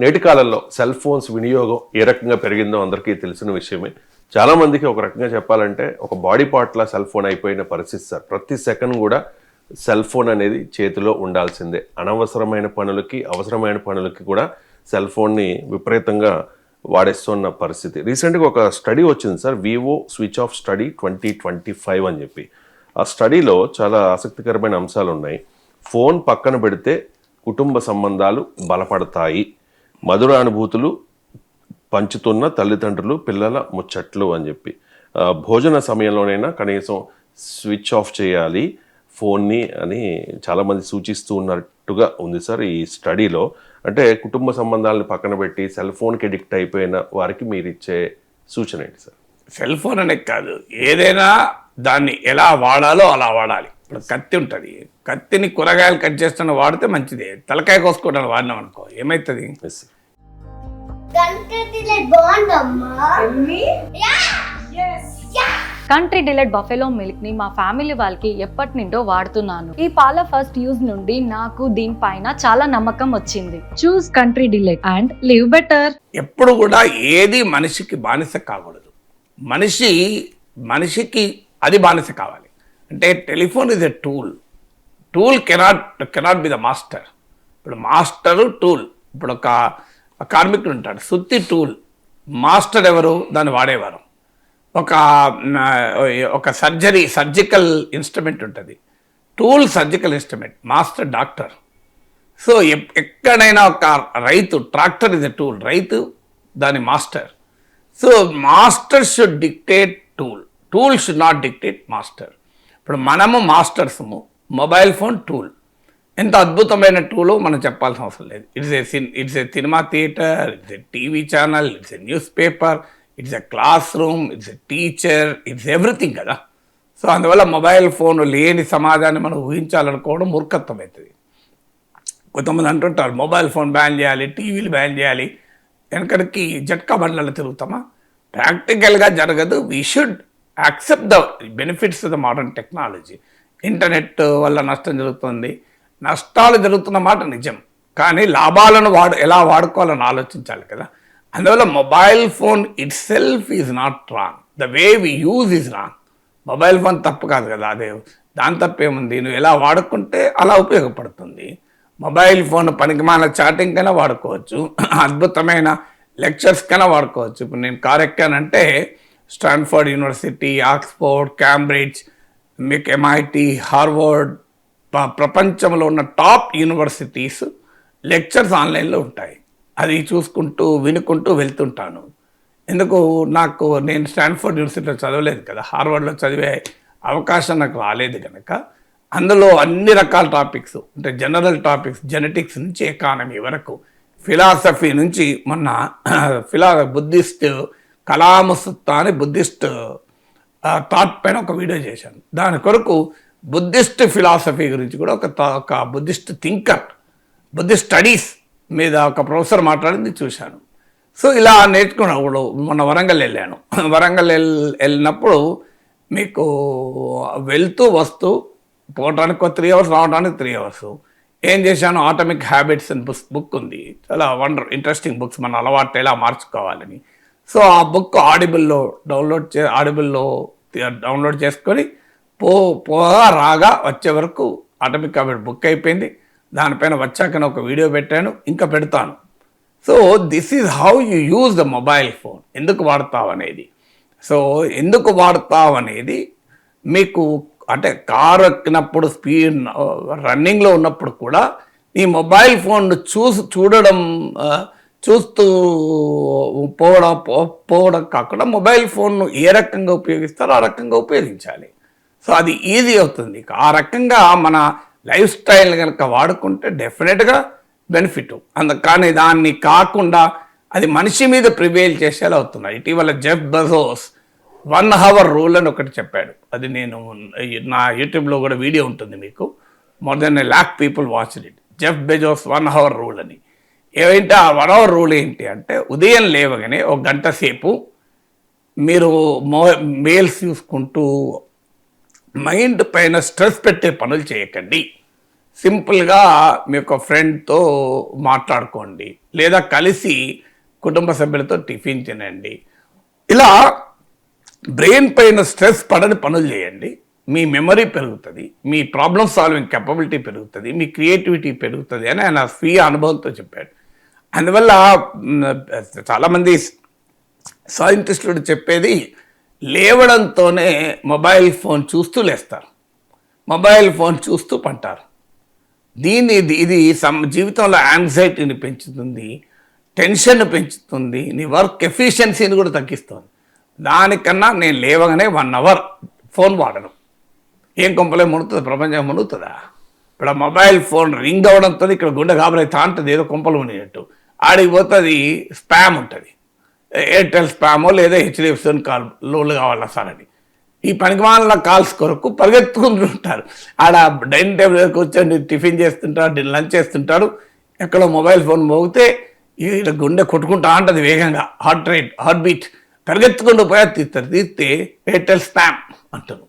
నేటి కాలంలో cell phones వినియోగం ఏ రకంగా పెరిగిందో అందరికీ తెలిసిన విషయమే. చాలా మందికి ఒక రకంగా చెప్పాలంటే ఒక బాడీ పార్ట్లా సెల్ ఫోన్ అయిపోయిన పరిస్థితి సార్. ప్రతి సెకండ్ కూడా సెల్ ఫోన్ అనేది చేతిలో ఉండాల్సిందే. అనవసరమైన పనులకి అవసరమైన పనులకి కూడా సెల్ ఫోన్ని విపరీతంగా వాడేస్తున్న పరిస్థితి. రీసెంట్గా ఒక స్టడీ వచ్చింది sir, Vivo switch off study 2025 అని చెప్పి. ఆ స్టడీలో చాలా ఆసక్తికరమైన అంశాలు ఉన్నాయి. ఫోన్ పక్కన పెడితే కుటుంబ సంబంధాలు బలపడతాయి, మధుర అనుభూతులు పంచుతున్న తల్లిదండ్రులు పిల్లల ముచ్చట్లు అని చెప్పి. భోజన సమయంలోనైనా కనీసం స్విచ్ ఆఫ్ చేయాలి ఫోన్ని అని చాలామంది సూచిస్తూ ఉన్నట్టుగా ఉంది సార్ ఈ స్టడీలో. అంటే కుటుంబ సంబంధాలను పక్కన పెట్టి సెల్ ఫోన్కి అడిక్ట్ అయిపోయిన వారికి మీరు ఇచ్చే సూచన ఏంటి సార్? సెల్ ఫోన్ అనే కాదు, ఏదైనా దాన్ని ఎలా వాడాలో అలా వాడాలి. ఇప్పుడు కత్తి ఉంటుంది, కత్తిని కూరగాయలు కట్ చేస్తున్న వాడితే మంచిదే. తలకాయ కోసుకోవడానికి వాడినాం అనుకో ఏమవుతుంది? కంట్రీ డిలైట్ బఫెలో మిల్క్ ని మా ఫ్యామిలీ వాళ్ళకి ఎప్పటి నుండో వాడుతున్నాను. ఈ పాల ఫస్ట్ యూజ్ నుండి నాకు దీనిపైన చాలా నమ్మకం వచ్చింది. Choose country delight and live better. ఎప్పుడు కూడా ఏది మనిషికి బానిస కాకూడదు. మనిషికి అది బానిస కావాలి. అంటే telephone is a tool cannot be the master. ఇప్పుడు మాస్టరు టూల్. ఇప్పుడు ఒక కార్మికుడు ఉంటాడు, సుత్తి టూల్. మాస్టర్ ఎవరు? దాన్ని వాడేవారు. ఒక సర్జికల్ ఇన్స్ట్రుమెంట్ ఉంటుంది, tool surgical instrument, master doctor. So ఎక్కడైనా ఒక రైతు, ట్రాక్టర్ ఇస్ ఎ టూల్, రైతు దాని master. So master should dictate tool should not dictate master. ఇప్పుడు మనము మాస్టర్స్ము, మొబైల్ ఫోన్ టూల్. ఎంత అద్భుతమైన టూలో మనం చెప్పాల్సిన అవసరం లేదు. It's a cinema theatre, it's a TV channel, it's a news paper, it's a class room, it's a teacher, it's everything కదా. సో అందువల్ల మొబైల్ ఫోన్ లేని సమాజాన్ని మనం ఊహించాలనుకోవడం మూర్ఖత్వం అవుతుంది. కొంతమంది అంటుంటారు మొబైల్ ఫోన్ బ్యాన్ చేయాలి, టీవీలు బ్యాన్ చేయాలి. వెనకడికి జట్కా బండ్లలో తిరుగుతామా? ప్రాక్టికల్గా జరగదు. We should accept the benefits of the modern technology. Internet వల్ల నష్టం జరుగుతుంది, నష్టాలు జరుగుతున్న మాట నిజం, కానీ లాభాలను ఎలా వాడుకోవాలని ఆలోచించాలి కదా. అందువల్ల mobile phone itself is not wrong, the way we use is wrong. Mobile phone తప్పు కాదు కదా, అదే దాని తప్పేముంది. నువ్వు ఎలా వాడుకుంటే అలా ఉపయోగపడుతుంది. మొబైల్ ఫోన్ పనికిమాల చాటింగ్ కైనా వాడుకోవచ్చు, అద్భుతమైన లెక్చర్స్ కైనా వాడుకోవచ్చు. ఇప్పుడు నేను కార్ ఎక్కానంటే Stanford university, Oxford, Cambridge, MIT, Harvard, ప్రపంచంలో ఉన్న టాప్ యూనివర్సిటీస్ లెక్చర్స్ ఆన్లైన్లో ఉంటాయి. అది చూసుకుంటూ వినుకుంటూ వెళ్తుంటాను. నేను స్టాన్ఫర్డ్ యూనివర్సిటీలో చదవలేదు కదా, హార్వర్డ్లో చదివే అవకాశం నాకు రాలేదు కనుక అందులో అన్ని రకాల టాపిక్స్ అంటే జనరల్ టాపిక్స్, జెనెటిక్స్ నుంచి ఎకానమీ వరకు, ఫిలాసఫీ నుంచి మొన్న బుద్ధిస్ట్ కలామసుత్తా అని బుద్ధిస్ట్ థాట్ పైన ఒక వీడియో చేశాను. దాని కొరకు బుద్ధిస్ట్ ఫిలాసఫీ గురించి కూడా ఒక బుద్ధిస్ట్ థింకర్, బుద్ధిస్ట్ స్టడీస్ మీద ఒక ప్రొఫెసర్ మాట్లాడింది చూశాను. సో ఇలా నేర్చుకున్నప్పుడు మొన్న వరంగల్ వెళ్ళాను. వరంగల్ వెళ్ళినప్పుడు మీకు వెళ్తూ వస్తూ పోవటానికి 3 hours, రావడానికి 3 hours. ఏం చేశాను, ఆటమిక్ హ్యాబిట్స్ అని బుక్ ఉంది, చాలా ఇంట్రెస్టింగ్ బుక్స్, మన అలవాటు ఎలా మార్చుకోవాలని. సో ఆ బుక్ ఆడిబుల్లో డౌన్లోడ్ చేసుకొని రాగా వచ్చే వరకు ఆటమిక్ హ్యాబిట్ బుక్ అయిపోయింది. దానిపైన వచ్చాక ఒక వీడియో పెట్టాను, ఇంకా పెడతాను. So this is how you use the mobile phone. ఎందుకు వాడతావు అనేది. సో ఎందుకు వాడతావు అనేది మీకు అంటే కారు ఎక్కినప్పుడు, స్పీడ్ రన్నింగ్లో ఉన్నప్పుడు కూడా ఈ మొబైల్ ఫోన్ చూస్తూ పోవడం కాకుండా మొబైల్ ఫోన్ను ఏ రకంగా ఉపయోగిస్తారో ఆ రకంగా ఉపయోగించాలి. సో అది ఈజీ అవుతుంది. ఆ రకంగా మన లైఫ్ స్టైల్ కనుక వాడుకుంటే డెఫినెట్గా బెనిఫిట్. కానీ దాన్ని కాకుండా అది మనిషి మీద ప్రివేల్ చేసేలా అవుతున్నాయి. ఇటీవల జెఫ్ బెజోస్ 1 hour రూల్ అని ఒకటి చెప్పాడు. అది నేను నా యూట్యూబ్లో కూడా వీడియో ఉంటుంది, మీకు more than 1 lakh people watched it. Jeff Bezos 1 hour rule అని. ఏమంటే ఆ 1 hour రూల్ ఏంటి అంటే, ఉదయం లేవగానే 1 గంట సేపు మీరు మెయిల్స్ చూసుకుంటూ మైండ్ పైన స్ట్రెస్ పెట్టే పనులు చేయకండి. సింపుల్గా మీ యొక్క ఫ్రెండ్తో మాట్లాడుకోండి, లేదా కలిసి కుటుంబ సభ్యులతో టిఫిన్ తినండి. ఇలా బ్రెయిన్ పైన స్ట్రెస్ పడని పనులు చేయండి. మీ మెమరీ పెరుగుతుంది, మీ ప్రాబ్లమ్ సాల్వింగ్ కెపబిలిటీ పెరుగుతుంది, మీ క్రియేటివిటీ పెరుగుతుంది అని ఆయన స్వీయ అనుభవంతో చెప్పాడు. అందువల్ల చాలామంది సైంటిస్టులు చెప్పేది లేవడంతోనే మొబైల్ ఫోన్ చూస్తూ లేస్తారు, మొబైల్ ఫోన్ చూస్తూ పంటారు. ఇది జీవితంలో యాంగ్జైటీని పెంచుతుంది, టెన్షన్ పెంచుతుంది, నీ వర్క్ ఎఫిషియన్సీని కూడా తగ్గిస్తుంది. దానికన్నా నేను లేవగానే 1 అవర్ ఫోన్ వాడను. ఏం కొంపలే మునుగుతుంది, ప్రపంచం మునుగుతుందా? ఇప్పుడు మొబైల్ ఫోన్ రింగ్ అవ్వడంతో ఇక్కడ గుండె గాబరైతే అంటుంది, ఏదో కొంపలు మునిగినట్టు. ఆడికి పోతే అది స్పామ్ ఉంటుంది, ఎయిర్టెల్ స్పామో లేదా హెచ్డిఎఫ్సి కాల్ లోన్లు కావాలా సార్ అని. ఈ పనికిమాల కాల్స్ కొరకు పరిగెత్తుకుంటుంటారు. ఆడ డైనింగ్ టేబుల్ దగ్గర కూర్చొని టిఫిన్ చేస్తుంటారు, లంచ్ చేస్తుంటారు. ఎక్కడో మొబైల్ ఫోన్ మోగితే ఇక్కడ గుండె కొట్టుకుంటా ఉంటుంది వేగంగా, హార్ట్ బీట్ పరిగెత్తుకుంటూ పోయా తీస్తే ఎయిర్టెల్ స్పామ్ అంటారు.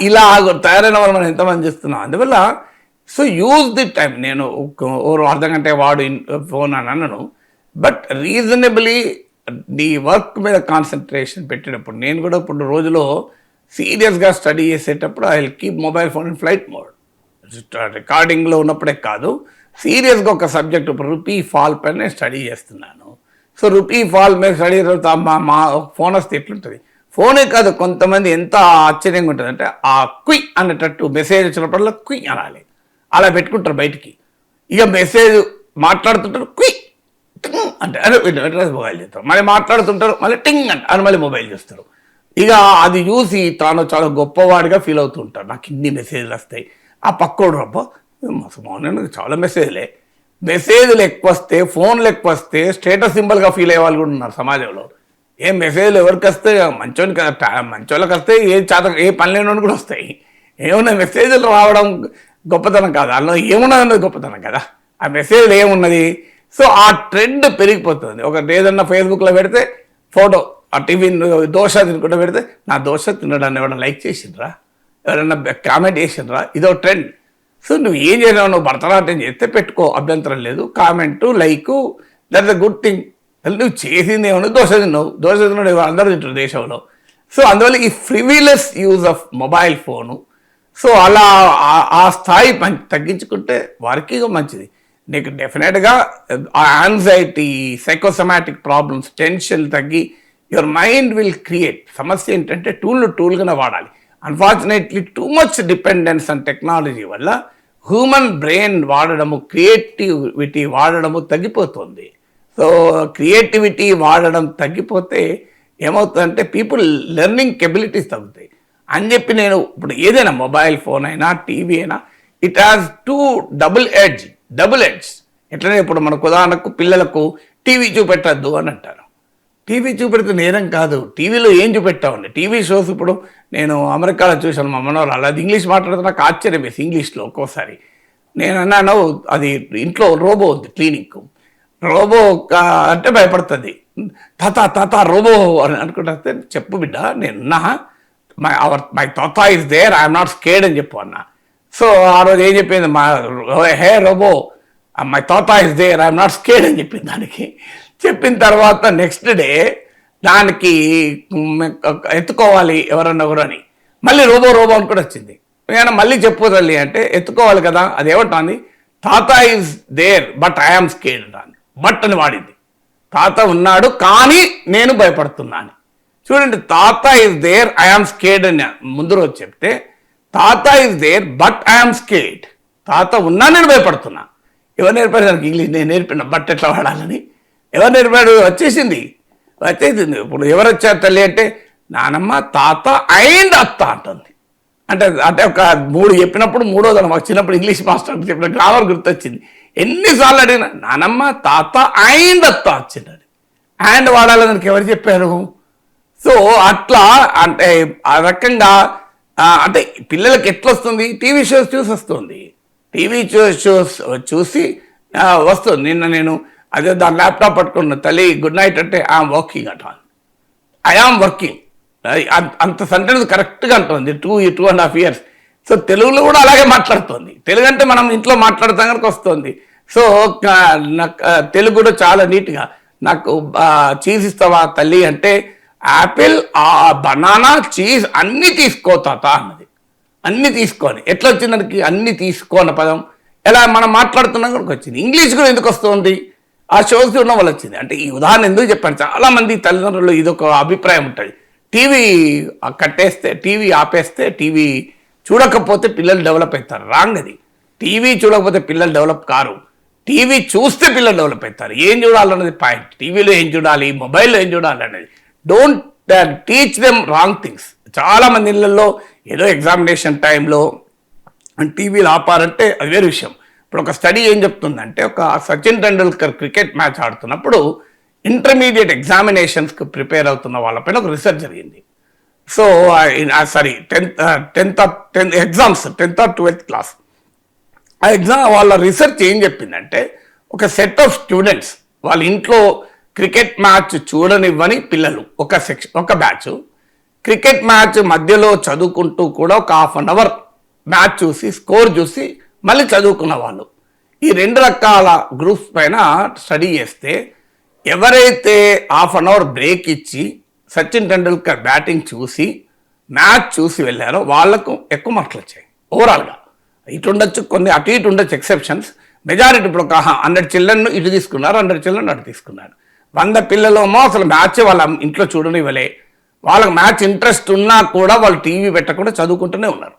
ఇలా తయారైన వాళ్ళు మనం ఎంతమంది చేస్తున్నాం. అందువల్ల సో యూజ్ ది టైం. నేను అర్ధ గంట వాడు ఫోన్ అని అన్నాను, బట్ రీజనబుల్లీ నీ వర్క్ మీద కాన్సన్ట్రేషన్ పెట్టేటప్పుడు, నేను కూడా ఇప్పుడు రోజులో సీరియస్గా స్టడీ చేసేటప్పుడు I will keep mobile phone in flight mode. రికార్డింగ్లో ఉన్నప్పుడే కాదు, సీరియస్గా ఒక సబ్జెక్ట్ ఇప్పుడు రూపీ ఫాల్ పైన నేను స్టడీ చేస్తున్నాను. సో రూపీ ఫాల్ మీద స్టడీ చేస్తే మా ఫోన్ వస్తే ఎట్లుంటుంది? ఫోనే కాదు, కొంతమంది ఎంత ఆశ్చర్యంగా ఉంటుంది అంటే ఆ క్విక్ అనేటట్టు మెసేజ్ వచ్చినప్పుడల్లా క్విక్ అనాలి, అలా పెట్టుకుంటారు బయటికి. ఇక మెసేజ్ మాట్లాడుతుంటారు క్విక్ అంటే అరే మొబైల్ చేస్తారు, మళ్ళీ మాట్లాడుతుంటారు, మళ్ళీ టింగ్ అంటే అని మళ్ళీ మొబైల్ చేస్తారు. ఇక అది చూసి తాను చాలా గొప్పవాడిగా ఫీల్ అవుతూ ఉంటారు. నాకు ఇన్ని మెసేజ్లు వస్తాయి, ఆ పక్కోడు రబ్బా మార్నింగ్ చాలా మెసేజ్లు ఎక్కువ వస్తే, ఫోన్లు ఎక్కువ వస్తే స్టేటస్ సింబల్గా ఫీల్ అయ్యే వాళ్ళు కూడా ఉన్నారు సమాజంలో. ఏం మెసేజ్లు ఎవరికి వస్తే మంచోళ్ళకి వస్తే ఏ పని లేని కూడా వస్తాయి. ఏమున్నా మెసేజ్లు రావడం గొప్పతనం కాదు, అందులో ఏమున్నది గొప్పతనం కదా. ఆ మెసేజ్లు ఏమున్నది? సో ఆ ట్రెండ్ పెరిగిపోతుంది. ఒక ఏదన్నా ఫేస్బుక్లో పెడితే ఫోటో, ఆ టిఫిన్ దోశ తినుకుంటూ పెడితే నా దోశ తినడాన్ని ఎవరైనా లైక్ చేసిండ్రా, ఎవరైనా కామెంట్ చేసిండ్రా, ఇదో ట్రెండ్. సో నువ్వు ఏం చేసావు, నువ్వు భరతనాట్యం చేస్తే పెట్టుకో, అభ్యంతరం లేదు. Comment, like, that is a good thing. నువ్వు చేసింది ఏమన్నా దోశ తిన్నాడు అందరూ తింటారు దేశంలో. సో అందువల్ల ఈ frivolous use of mobile phone, so అలా ఆ స్థాయి తగ్గించుకుంటే వారికి మంచిది. నీకు డెఫినెట్గా ఆ యాంగ్జైటీ, సైకోసమాటిక్ ప్రాబ్లమ్స్, టెన్షన్ తగ్గి యువర్ మైండ్ విల్ క్రియేట్. సమస్య ఏంటంటే టూల్గానే వాడాలి. Unfortunately too much dependence on technology వల్ల హ్యూమన్ బ్రెయిన్ వాడడము, క్రియేటివిటీ వాడడము తగ్గిపోతుంది. సో క్రియేటివిటీ వాడడం తగ్గిపోతే ఏమవుతుందంటే పీపుల్ లెర్నింగ్ కెబిలిటీస్ తగ్గుతాయి అని చెప్పి నేను ఇప్పుడు ఏదైనా మొబైల్ ఫోన్ అయినా టీవీ అయినా ఇట్ హ్యాస్ డబుల్ ఎడ్జ్. ఎట్లనే ఇప్పుడు మనకు ఉదాహరణకు పిల్లలకు టీవీ చూపెట్టద్దు అని అంటారు. టీవీ చూపెడితే నేరం కాదు, టీవీలో ఏం చూపెట్టామండి. టీవీ షోస్ ఇప్పుడు నేను అమెరికాలో చూశాను, మా మనోళ్ళు అలా అది ఇంగ్లీష్ మాట్లాడితే నాకు ఆశ్చర్యం వేసి ఇంగ్లీష్లో ఒక్కోసారి. నేను అన్నాను అది ఇంట్లో రోబో ఉంది క్లీనిక్, రోబో అంటే భయపడుతుంది. తాత రోబో అని అనుకుంటే చెప్పు బిడ్డ నేనున్నా, మై తాత is there, I'm not scared అని చెప్పు అన్న. సో ఆ రోజు ఏం చెప్పింది, హే రోబో మై తాత is there, I'm not scared అని చెప్పింది. దానికి చెప్పిన తర్వాత నెక్స్ట్ డే దానికి ఎత్తుకోవాలి ఎవరన్నా కూడా అని మళ్ళీ రోబో అని కూడా వచ్చింది. నేను మళ్ళీ చెప్పు తల్లి అంటే ఎత్తుకోవాలి కదా, అది ఏమంటాను, తాత is there but I'm scared అని బట్ అని వాడింది. తాత ఉన్నాడు కానీ నేను భయపడుతున్నాను. చూడండి, తాత ఈజ్ దేర్ ఐఎమ్ స్కేర్డ్ అని ముందు రోజు చెప్తే తాత is there but I'm scared. తాత ఉన్నా నేను భయపడుతున్నా. ఎవరు నేర్పారు దానికి ఇంగ్లీష్? నేను నేర్పిన బట్ ఎట్లా వాడాలని. ఎవరు నేర్పాడు? వచ్చేసింది. ఇప్పుడు ఎవరు వచ్చారు తల్లి అంటే నానమ్మ, తాత అండ్ అత్త అంటుంది. అంటే ఒక 3 చెప్పినప్పుడు మూడోది మాకు చిన్నప్పుడు ఇంగ్లీష్ మాస్టర్ చెప్పిన గ్రామర్ గుర్తొచ్చింది. ఎన్నిసార్లు అడిగినా నానమ్మ, తాత అండ్ అత్త వచ్చింది. అండ్ వాడాలని దానికి ఎవరు చెప్పారు? సో అట్లా అంటే ఆ రకంగా అంటే పిల్లలకి ఎట్లా వస్తుంది? టీవీ షోస్ చూసి వస్తుంది. టీవీ షోస్ చూసి వస్తుంది. నిన్న నేను అదే దాని ల్యాప్టాప్ పట్టుకున్న తల్లి గుడ్ నైట్ అంటే ఐఎమ్ వర్కింగ్ అంటాను. ఐఆమ్ వర్కింగ్ అంత సెంటెన్స్ కరెక్ట్గా అంటుంది. 2.5 years సో తెలుగులో కూడా అలాగే మాట్లాడుతుంది. తెలుగు అంటే మనం ఇంట్లో మాట్లాడతాం కనుక వస్తుంది. సో నాకు తెలుగు కూడా చాలా నీట్గా, నాకు చీజ్ ఇస్తావా తల్లి అంటే యాపిల్, బనానా, చీజ్ అన్నీ తీసుకో తాత అన్నది. అన్నీ తీసుకొని ఎట్లా వచ్చింది దానికి, అన్నీ తీసుకో అన్న పదం ఎలా మనం మాట్లాడుతున్నాం కనుక వచ్చింది. ఇంగ్లీష్ కూడా ఎందుకు వస్తుంది, ఆ షోస్ చూడడం వల్ల వచ్చింది. అంటే ఈ ఉదాహరణ ఎందుకు చెప్పాను, చాలామంది తల్లిదండ్రులు ఇదొక అభిప్రాయం ఉంటుంది, టీవీ కట్టేస్తే, టీవీ ఆపేస్తే, టీవీ చూడకపోతే పిల్లలు డెవలప్ అవుతారు. రాంగ్ అది. టీవీ చూడకపోతే పిల్లలు డెవలప్ కారు, టీవీ చూస్తే పిల్లలు డెవలప్ అవుతారు. ఏం చూడాలన్నది పాయింట్. టీవీలో ఏం చూడాలి, మొబైల్లో ఏం చూడాలి అనేది. Don't teach them wrong things. చాలామంది ఇళ్ళల్లో ఏదో ఎగ్జామినేషన్ టైంలో టీవీలు ఆపారంటే అది వేరే విషయం. ఇప్పుడు ఒక స్టడీ ఏం చెప్తుందంటే, ఒక సచిన్ టెండూల్కర్ క్రికెట్ మ్యాచ్ ఆడుతున్నప్పుడు ఇంటర్మీడియట్ ఎగ్జామినేషన్స్కి ప్రిపేర్ అవుతున్న వాళ్ళపైన ఒక రీసెర్చ్ జరిగింది. So sorry 10th exams 10th or 12th class ఆ ఎగ్జామ్ వాళ్ళ రీసెర్చ్ ఏం చెప్పిందంటే, ఒక సెట్ ఆఫ్ స్టూడెంట్స్ వాళ్ళ ఇంట్లో క్రికెట్ మ్యాచ్ చూడనివ్వని పిల్లలు ఒక బ్యాచ్, క్రికెట్ మ్యాచ్ మధ్యలో చదువుకుంటూ కూడా ఒక ½ an hour మ్యాచ్ చూసి స్కోర్ చూసి మళ్ళీ చదువుకున్న వాళ్ళు, ఈ 2 రకాల గ్రూప్స్ పైన స్టడీ చేస్తే, ఎవరైతే ½ an hour బ్రేక్ ఇచ్చి సచిన్ టెండూల్కర్ బ్యాటింగ్ చూసి మ్యాచ్ చూసి వెళ్ళారో వాళ్ళకు ఎక్కువ మార్కులు వచ్చాయి. ఓవరాల్గా ఇటు ఉండొచ్చు, కొన్ని అటు ఇటు ఉండొచ్చు ఎక్సెప్షన్స్. మెజారిటీ ఇప్పుడు ఒక 100 చిల్డ్రన్ ఇటు తీసుకున్నారు, 100 చిల్డ్రన్ అటు తీసుకున్నారు. 100 పిల్లలేమో అసలు మ్యాచ్ వాళ్ళ ఇంట్లో చూడనివ్వలే, వాళ్ళకి మ్యాచ్ ఇంట్రెస్ట్ ఉన్నా కూడా వాళ్ళు టీవీ పెట్టకుండా చదువుకుంటూనే ఉన్నారు.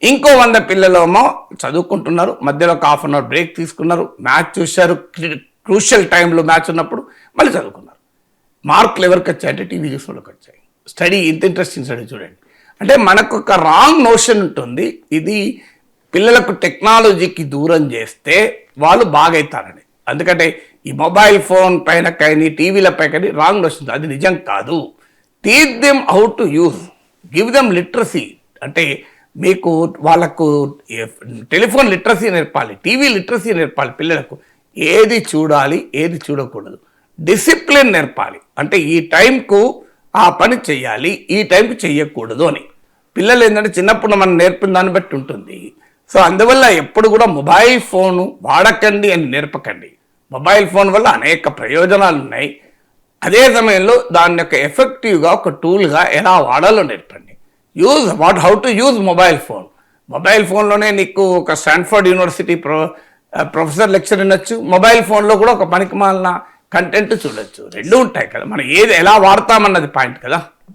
ఇంకో 100 పిల్లలేమో చదువుకుంటున్నారు, మధ్యలో ఒక ½ an hour బ్రేక్ తీసుకున్నారు, మ్యాచ్ చూశారు, క్రూషియల్ టైంలో మ్యాచ్ ఉన్నప్పుడు మళ్ళీ చదువుకున్నారు. మార్కులు ఎవరికి వచ్చాయంటే టీవీ చూసిన వాళ్ళకి వచ్చాయి. స్టడీ ఇంత ఇంట్రెస్టింగ్ స్టడీ చూడండి. అంటే మనకు ఒక రాంగ్ నోషన్ ఉంటుంది, ఇది పిల్లలకు టెక్నాలజీకి దూరం చేస్తే వాళ్ళు బాగవుతారని. అందుకంటే ఈ మొబైల్ ఫోన్ పైన కానీ టీవీలపై కానీ రాంగ్ నోషన్, అది నిజం కాదు. Teach them how to use, give them literacy. అంటే మీకు వాళ్ళకు టెలిఫోన్ లిటరసీ నేర్పాలి, టీవీ లిటరసీ నేర్పాలి పిల్లలకు. ఏది చూడాలి, ఏది చూడకూడదు, డిసిప్లిన్ నేర్పాలి. అంటే ఈ టైంకు ఆ పని చెయ్యాలి, ఈ టైంకు చెయ్యకూడదు అని. పిల్లలు ఏంటంటే చిన్నప్పుడు మనం నేర్పిన దాన్ని బట్టి ఉంటుంది. సో అందువల్ల ఎప్పుడు కూడా మొబైల్ ఫోను వాడకండి అని నేర్పకండి. మొబైల్ ఫోన్ వల్ల అనేక ప్రయోజనాలు ఉన్నాయి. అదే సమయంలో దాన్ని యొక్క ఎఫెక్టివ్గా ఒక టూల్గా ఎలా వాడాలో నేర్పండి. How to use mobile phone. Mobile ఫోన్లోనే నీకు ఒక స్టాన్ఫర్డ్ యూనివర్సిటీ ప్రొఫెసర్ లెక్చర్ వినొచ్చు, మొబైల్ ఫోన్లో కూడా ఒక పనికిమాలిన కంటెంట్ చూడొచ్చు. 2 ఉంటాయి కదా, మనం ఏది ఎలా వాడతామన్నది పాయింట్ కదా.